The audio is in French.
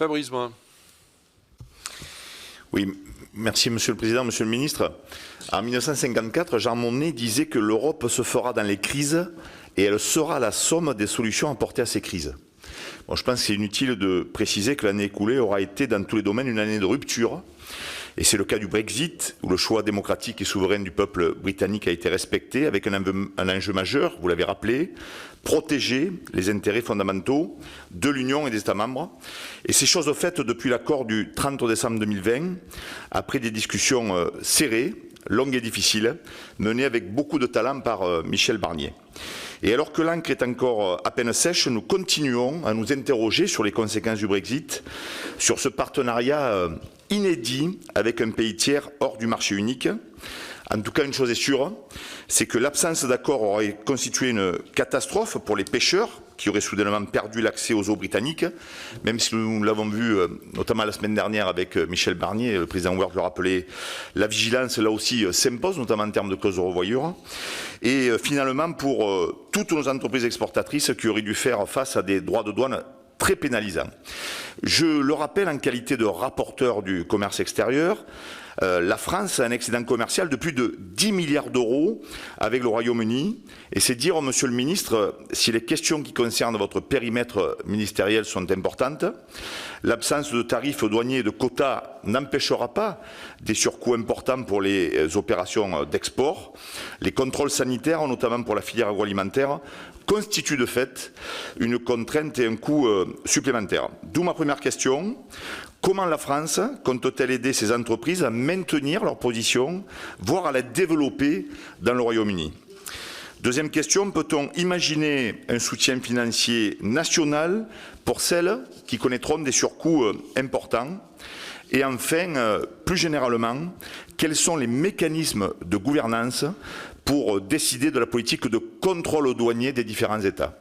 Fabrice Brun. Oui, merci Monsieur le Président, Monsieur le Ministre. En 1954, Jean Monnet disait que l'Europe se fera dans les crises et elle sera la somme des solutions apportées à ces crises. Bon, je pense que c'est inutile de préciser que l'année écoulée aura été dans tous les domaines une année de rupture. Et c'est le cas du Brexit, où le choix démocratique et souverain du peuple britannique a été respecté, avec un enjeu majeur, vous l'avez rappelé, protéger les intérêts fondamentaux de l'Union et des États membres. Et ces choses faites depuis l'accord du 30 décembre 2020, après des discussions serrées, longues et difficiles, menées avec beaucoup de talent par Michel Barnier. Et alors que l'encre est encore à peine sèche, nous continuons à nous interroger sur les conséquences du Brexit, sur ce partenariat inédit avec un pays tiers hors du marché unique. En tout cas, une chose est sûre, c'est que l'absence d'accord aurait constitué une catastrophe pour les pêcheurs qui auraient soudainement perdu l'accès aux eaux britanniques, même si nous l'avons vu notamment la semaine dernière avec Michel Barnier, le président Ward le rappelait, la vigilance là aussi s'impose, notamment en termes de clauses de revoyure. Et finalement pour toutes nos entreprises exportatrices qui auraient dû faire face à des droits de douane très pénalisants. Je le rappelle en qualité de rapporteur du commerce extérieur, la France a un excédent commercial de plus de 10 milliards d'euros avec le Royaume-Uni. Et c'est dire, Monsieur le Ministre, si les questions qui concernent votre périmètre ministériel sont importantes, l'absence de tarifs douaniers et de quotas n'empêchera pas des surcoûts importants pour les opérations d'export. Les contrôles sanitaires, notamment pour la filière agroalimentaire, constituent de fait une contrainte et un coût supplémentaire. D'où ma première question. Comment la France compte-t-elle aider ces entreprises à maintenir leur position, voire à la développer dans le Royaume-Uni? Deuxième question, peut-on imaginer un soutien financier national pour celles qui connaîtront des surcoûts importants? Et enfin, plus généralement, quels sont les mécanismes de gouvernance pour décider de la politique de contrôle douanier des différents États?